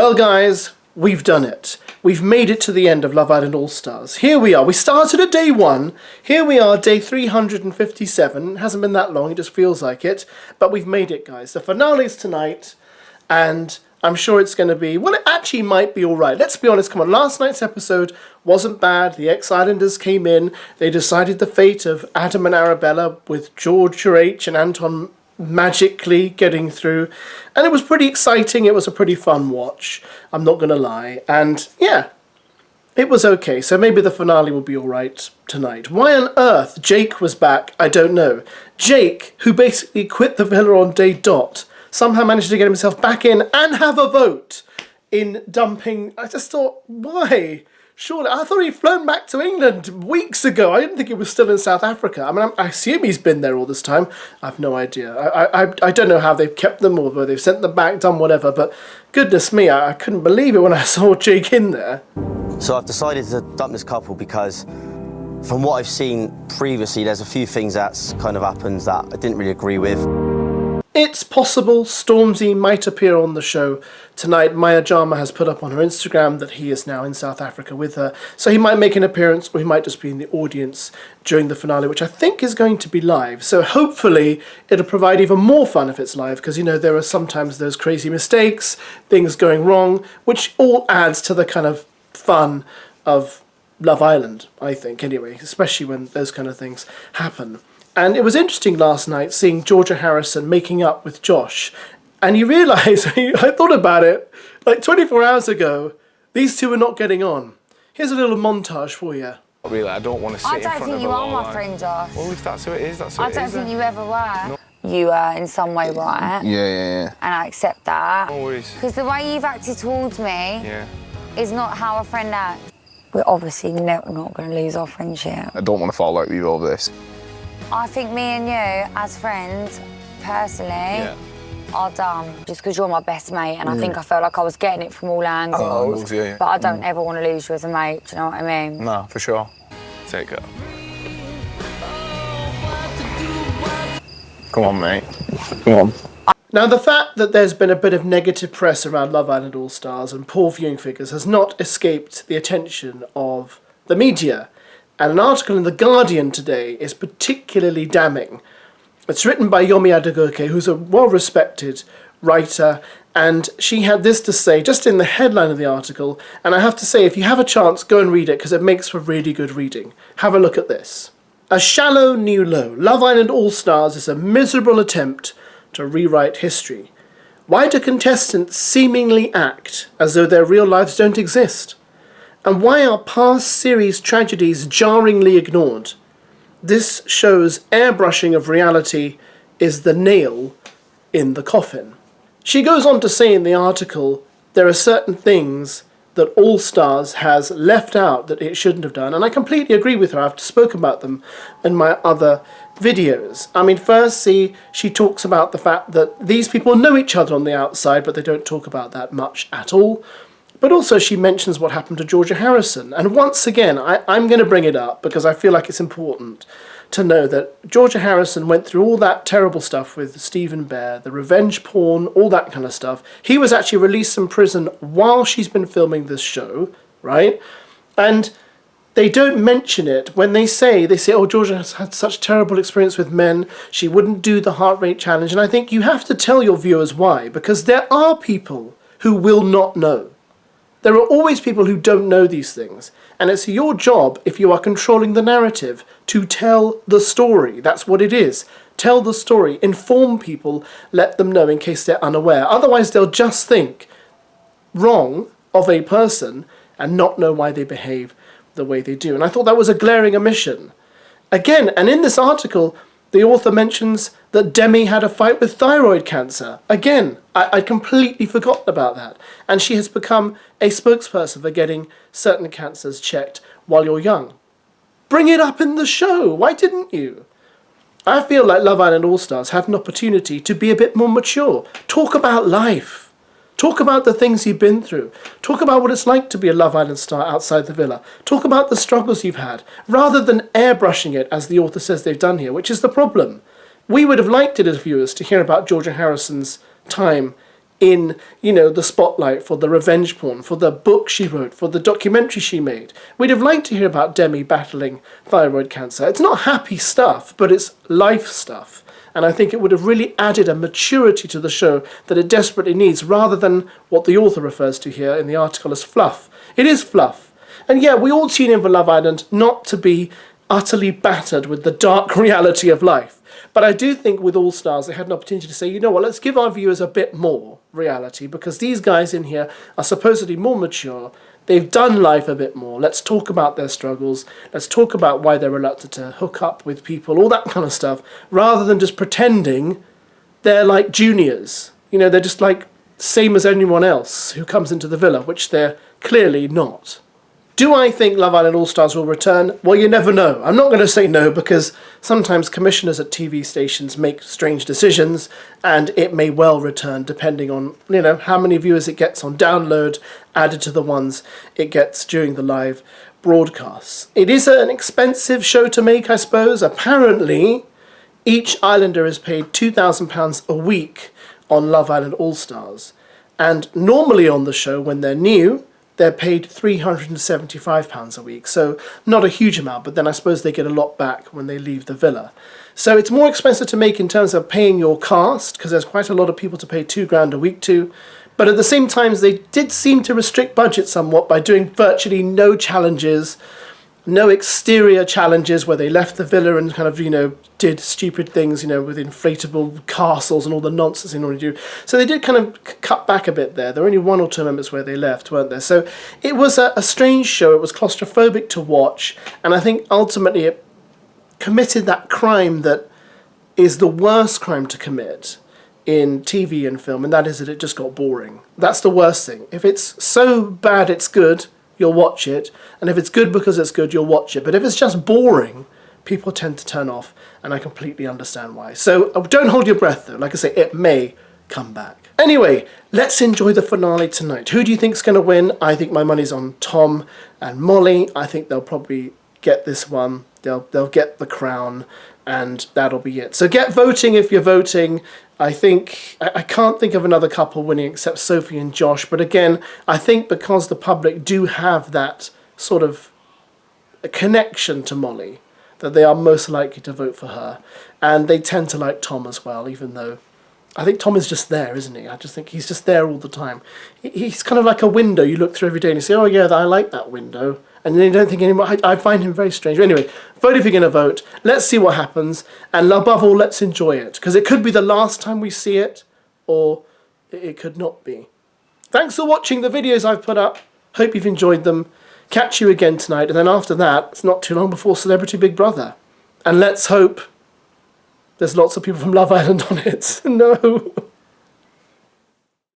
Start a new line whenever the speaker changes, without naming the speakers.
Well, guys, we've done it. We've made it to the end of Love Island All-Stars. Here we are. We started at day 1. Here we are, day 357. It hasn't been that long, it just feels like it. But we've made it, guys. The finale's tonight, and I'm sure it's going to be... Well, it actually might be alright. Let's be honest, come on. Last night's episode wasn't bad. The ex-Islanders came in. They decided the fate of Adam and Arabella with George H. and Anton magically getting through, and it was pretty exciting. It was a pretty fun watch, I'm not gonna lie, and yeah, it was okay. So maybe the finale will be alright tonight. Why on earth Jake was back, I don't know. Jake, who basically quit the villa on day dot, somehow managed to get himself back in and have a vote in dumping. I just thought, why? Surely, I thought he'd flown back to England weeks ago. I didn't think he was still in South Africa. I mean, I assume he's been there all this time. I have no idea. I don't know how they've kept them or whether they've sent them back, done whatever, but goodness me, I couldn't believe it when I saw Jake in there.
So I've decided to dump this couple because from what I've seen previously, there's a few things that's kind of happened that I didn't really agree with.
It's possible Stormzy might appear on the show tonight. Maya Jama has put up on her Instagram that he is now in South Africa with her. So he might make an appearance, or he might just be in the audience during the finale, which I think is going to be live. So hopefully it'll provide even more fun if it's live, because, you know, there are sometimes those crazy mistakes, things going wrong, which all adds to the kind of fun of Love Island, I think, anyway, especially when those kind of things happen. And it was interesting last night seeing Georgia Harrison making up with Josh. And you realise, I thought about it, like 24 hours ago, these two are not getting on. Here's a little montage for you.
Really, I don't want to sit in front of a
I don't think you are my friend, Josh.
Well, if that's who it is, that's who it is.
I don't think you ever were. No. You were in some way right.
Yeah.
And I accept that.
No worries.
Because the way you've acted towards me is not how a friend acts. We're obviously not going to lose our friendship.
I don't want to fall out with you over this.
I think me and you, as friends, personally, are done. Just because you're my best mate, and I think I felt like I was getting it from all angles.
Yeah.
But I don't ever want to lose you as a mate, do you know what I mean?
No, for sure. Take her. Come on, mate. Come on.
Now, the fact that there's been a bit of negative press around Love Island All-Stars and poor viewing figures has not escaped the attention of the media. And an article in The Guardian today is particularly damning. It's written by Yomi Adegoke, who's a well-respected writer, and she had this to say just in the headline of the article, and I have to say, if you have a chance, go and read it, because it makes for really good reading. Have a look at this. A shallow new low. Love Island All-Stars is a miserable attempt to rewrite history. Why do contestants seemingly act as though their real lives don't exist? And why are past series tragedies jarringly ignored? This show's airbrushing of reality is the nail in the coffin. She goes on to say in the article, there are certain things that All Stars has left out that it shouldn't have done, and I completely agree with her. I've spoken about them in my other videos. I mean, firstly, she talks about the fact that these people know each other on the outside, but they don't talk about that much at all. But also she mentions what happened to Georgia Harrison. And once again, I'm going to bring it up because I feel like it's important to know that Georgia Harrison went through all that terrible stuff with Stephen Bear, the revenge porn, all that kind of stuff. He was actually released from prison while she's been filming this show, right? And they don't mention it when they say, oh, Georgia has had such terrible experience with men, she wouldn't do the heart rate challenge. And I think you have to tell your viewers why, because there are people who will not know. There are always people who don't know these things, and it's your job, if you are controlling the narrative, to tell the story. That's what it is. Tell the story, inform people, let them know in case they're unaware. Otherwise, they'll just think wrong of a person and not know why they behave the way they do. And I thought that was a glaring omission. Again, and in this article, the author mentions that Demi had a fight with thyroid cancer. Again, I'd completely forgotten about that. And she has become a spokesperson for getting certain cancers checked while you're young. Bring it up in the show. Why didn't you? I feel like Love Island All-Stars had an opportunity to be a bit more mature. Talk about life. Talk about the things you've been through. Talk about what it's like to be a Love Island star outside the villa. Talk about the struggles you've had, rather than airbrushing it, as the author says they've done here, which is the problem. We would have liked it as viewers to hear about Georgia Harrison's time in, you know, the spotlight for the revenge porn, for the book she wrote, for the documentary she made. We'd have liked to hear about Demi battling thyroid cancer. It's not happy stuff, but it's life stuff. And I think it would have really added a maturity to the show that it desperately needs, rather than what the author refers to here in the article as fluff. It is fluff. And yeah, we all tune in for Love Island not to be utterly battered with the dark reality of life. But I do think with All Stars, they had an opportunity to say, you know what, let's give our viewers a bit more reality, because these guys in here are supposedly more mature. They've done life a bit more. Let's talk about their struggles. Let's talk about why they're reluctant to hook up with people, all that kind of stuff, rather than just pretending they're like juniors. You know, they're just like same as anyone else who comes into the villa, which they're clearly not. Do I think Love Island All-Stars will return? Well, you never know. I'm not going to say no, because sometimes commissioners at TV stations make strange decisions, and it may well return depending on, you know, how many viewers it gets on download added to the ones it gets during the live broadcasts. It is an expensive show to make, I suppose. Apparently, each Islander is paid £2,000 a week on Love Island All-Stars. And normally on the show, when they're new, they're paid £375 a week, so not a huge amount, but then I suppose they get a lot back when they leave the villa. So it's more expensive to make in terms of paying your cast, because there's quite a lot of people to pay £2,000 a week to, but at the same time they did seem to restrict budget somewhat by doing virtually no challenges, no exterior challenges where they left the villa and kind of, you know, did stupid things, you know, with inflatable castles and all the nonsense they normally do. So they did kind of cut back a bit there. There were only 1 or 2 members where they left, weren't there? So it was a strange show. It was claustrophobic to watch. And I think ultimately it committed that crime that is the worst crime to commit in TV and film, and that is that it just got boring. That's the worst thing. If it's so bad it's good, you'll watch it, and if it's good because it's good, you'll watch it. But if it's just boring, people tend to turn off, and I completely understand why. So don't hold your breath, though. Like I say, it may come back. Anyway, let's enjoy the finale tonight. Who do you think's going to win? I think my money's on Tom and Molly. I think they'll probably get this one. They'll get the crown, and that'll be it. So get voting if you're voting. I can't think of another couple winning except Sophie and Josh, but again, I think because the public do have that sort of a connection to Molly, that they are most likely to vote for her, and they tend to like Tom as well, even though I think Tom is just there, isn't he? I just think he's just there all the time. He's kind of like a window you look through every day and you say, oh yeah, I like that window. And then you don't think anymore. I find him very strange. Anyway, vote if you're going to vote. Let's see what happens. And above all, let's enjoy it. Because it could be the last time we see it, or it could not be. Thanks for watching the videos I've put up. Hope you've enjoyed them. Catch you again tonight. And then after that, it's not too long before Celebrity Big Brother. And let's hope there's lots of people from Love Island on it. No.